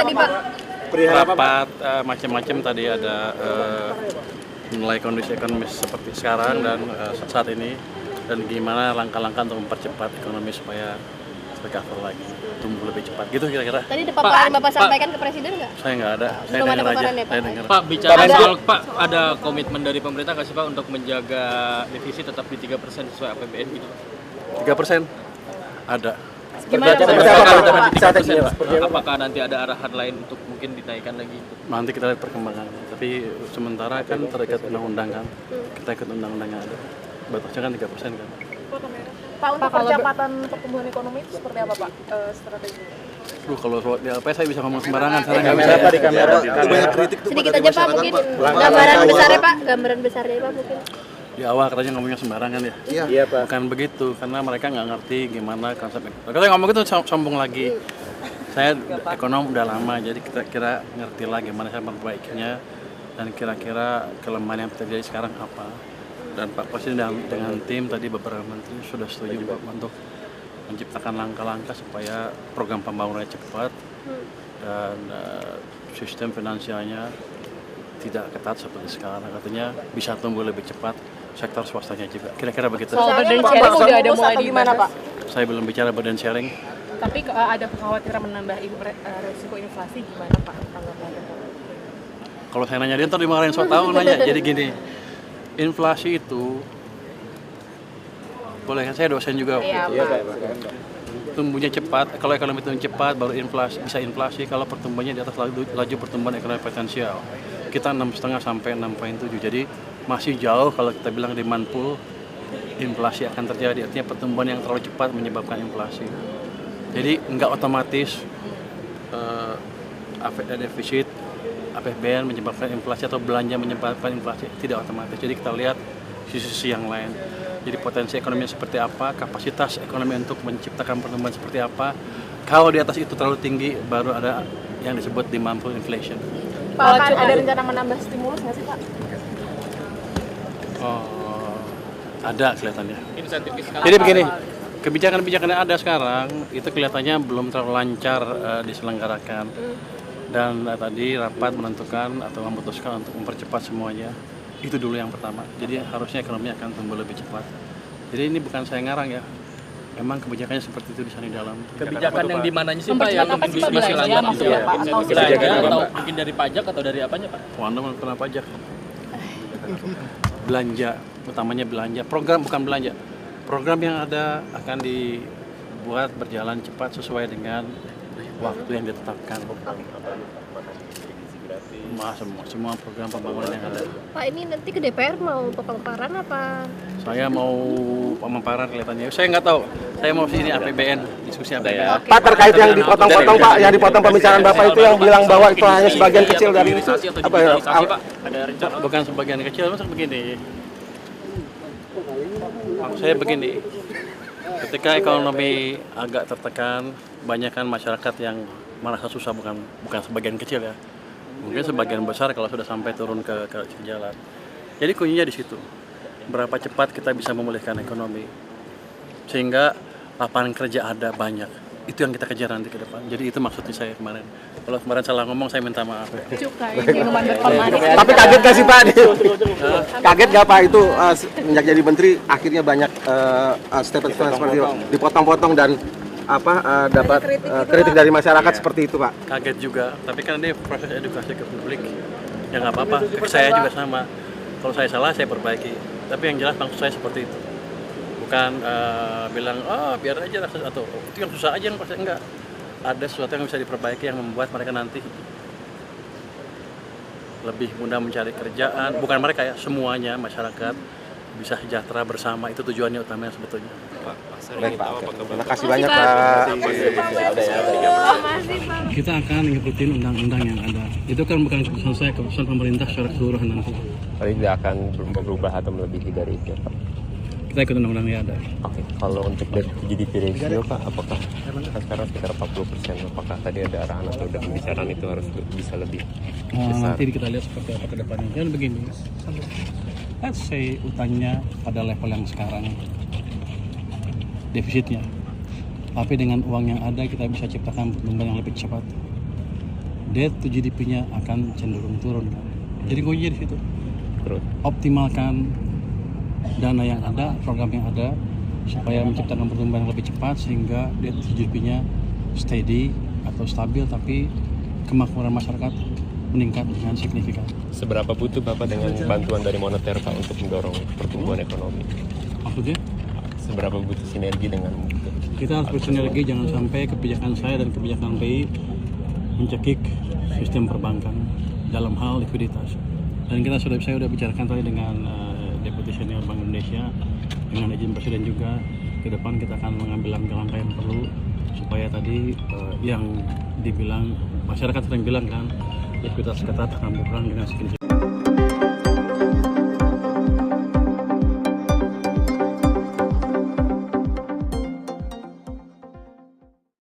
tadi Pak? Rapat macam-macam tadi ada menilai kondisi ekonomi seperti sekarang dan saat ini dan gimana langkah-langkah untuk mempercepat ekonomi supaya recover lagi, tumbuh lebih cepat gitu kira-kira. Tadi ada paparan Bapak sampaikan ke Presiden nggak? Saya nggak ada, saya Belum ada dengar aja. paparan ya, Pak? Saya dengar. Pak, bicara soal Pak, ada komitmen dari pemerintah nggak sih Pak untuk menjaga defisit tetap di 3% sesuai APBN gitu? 3% ada. Gimana Apakah nanti ada arahan lain untuk mungkin dinaikkan lagi? Nanti kita lihat perkembangannya. Tapi sementara kan terikat undang-undang kan, kita ikut undang-undangnya ada. Batasnya kan 3% kan. Pak, untuk percepatan pertumbuhan ekonomi itu seperti apa Pak strateginya? Kalau di LP saya bisa ngomong sembarangan, saya nggak Kamera bisa. di kamera. Banyak kritik tuh sedikit dari aja Pak masyarakat, mungkin Pak. gambaran besarnya Pak, gambaran besarnya Pak mungkin. Di awal katanya ngomongnya sembarangan ya. Iya Pak. Bukan begitu, karena mereka nggak ngerti gimana konsep. Kalau ngomong itu sombong lagi. Saya ekonom udah lama, jadi kita kira ngerti lah gimana saya memperbaikinya dan kira-kira kelemahan yang terjadi sekarang apa. Dan Pak Presiden dengan tim tadi beberapa menteri sudah setuju Pak untuk menciptakan langkah-langkah supaya program pembangunannya cepat dan sistem finansialnya tidak ketat seperti sekarang. Katanya bisa tumbuh lebih cepat, sektor swastanya juga. Kira-kira begitu. Soal burden sharing udah ada mulai gimana Pak? Saya belum bicara burden sharing. Tapi ada kekhawatiran menambah resiko inflasi gimana Pak tanggapannya? Kalau saya nanya dia ntar dimarahin so tau nanya. Jadi gini, inflasi itu boleh kan saya dosen juga. Iya Pak. Tumbuhnya cepat, kalau ekonomi tumbuh cepat baru bisa inflasi kalau pertumbuhannya di atas laju pertumbuhan ekonomi potensial. Kita 6,5 sampai 6,7. Jadi masih jauh kalau kita bilang demand pull inflasi akan terjadi. Artinya pertumbuhan yang terlalu cepat menyebabkan inflasi. Jadi nggak otomatis defisit APBN menyebabkan inflasi atau belanja menyebabkan inflasi, tidak otomatis. Jadi kita lihat sisi-sisi yang lain. Jadi potensi ekonomi seperti apa, kapasitas ekonomi untuk menciptakan pertumbuhan seperti apa. Kalau di atas itu terlalu tinggi, baru ada yang disebut demand pull inflation. Pak, ada rencana menambah stimulus nggak sih Pak? Oh, ada kelihatannya. Insentif fiskal. Jadi begini, kebijakan-kebijakan yang ada sekarang itu kelihatannya belum terlalu lancar diselenggarakan. Dan tadi rapat menentukan atau memutuskan untuk mempercepat semuanya. Itu dulu yang pertama. Jadi harusnya ekonomi akan tumbuh lebih cepat. Jadi ini bukan saya ngarang ya. Memang kebijakannya seperti itu di sana di dalam. Kebijakan yang di mananya sih Pak yang masih lanjut gitu ya? Belanja atau mungkin dari pajak atau dari apanya Pak? Anda mau kena pajak. Belanja, utamanya belanja. Program bukan belanja. Program yang ada akan dibuat berjalan cepat sesuai dengan waktu yang ditetapkan. Semua program pembangunan yang ada. Pak ini nanti ke DPR mau pemaparan apa? Saya mau pemaparan kelihatannya. Saya nggak tahu. Saya mau sini APBN, diskusi APBN. Pak, terkait yang dipotong-potong Pak, yang dipotong pembicaraan Bapak itu yang bilang bahwa itu hanya sebagian kecil dari itu apa ya? Ada rencana Bukan sebagian kecil, maksud begini. Maksud saya begini. Ketika ekonomi agak tertekan, banyak kan masyarakat yang merasa susah, bukan sebagian kecil ya. Mungkin sebagian besar kalau sudah sampai turun ke jalan. Jadi kuncinya di situ. Berapa cepat kita bisa memulihkan ekonomi sehingga lapangan kerja ada banyak. Itu yang kita kejar nanti ke depan. Jadi itu maksudnya saya kemarin. Kalau kemarin salah ngomong saya minta maaf. Cukai minuman berpemanis. Tapi kaget gak sih Pak? Kaget gak Pak itu sejak jadi menteri akhirnya banyak statement seperti itu dipotong-potong dan dapat kritik dari masyarakat seperti itu Pak? Kaget juga, tapi kan ini proses edukasi ke publik. Ya nggak apa-apa, ke saya juga sama. Kalau saya salah saya perbaiki. Tapi yang jelas maksud saya seperti itu. Bukan bilang, biar aja atau itu yang susah aja yang pasti enggak. Ada sesuatu yang bisa diperbaiki yang membuat mereka nanti lebih mudah mencari kerjaan. Bukan mereka ya, semuanya masyarakat bisa sejahtera bersama. Itu tujuannya utamanya sebetulnya. Baik Pak, terima kasih banyak Pak. Kita akan ngikutin undang-undang yang ada. Itu kan bukan keputusan saya, keputusan pemerintah secara keseluruhan nanti. Tapi tidak akan berubah atau melebihi dari itu Pak? Kita ikut undang-undang yang ada. Oke, kalau untuk GDP ratio Pak, apakah sekarang sekitar 40%? Apakah tadi ada arahan atau udah pembicaraan itu harus bisa lebih besar? Nanti kita lihat seperti apa ke depannya. Dan begini, let's say utangnya pada level yang sekarang, defisitnya. Tapi dengan uang yang ada kita bisa ciptakan pertumbuhan yang lebih cepat. debt to GDP-nya akan cenderung turun kan. Jadi kunci di situ. Terus Optimalkan dana yang ada, program yang ada supaya menciptakan pertumbuhan yang lebih cepat sehingga debt to GDP-nya steady atau stabil tapi kemakmuran masyarakat meningkat dengan signifikan. seberapa butuh Bapak dengan bantuan dari moneter Pak untuk mendorong pertumbuhan ekonomi? Maksudnya Seberapa butuh sinergi dengan kita harus bersinergi, jangan sampai kebijakan saya dan kebijakan BI mencekik sistem perbankan dalam hal likuiditas. Dan saya sudah bicarakan tadi dengan Deputi Senior Bank Indonesia, dengan izin Presiden juga, ke depan kita akan mengambil langkah-langkah yang perlu supaya tadi yang dibilang masyarakat sering bilang kan likuiditas ketat akan berkurang dengan signifikan.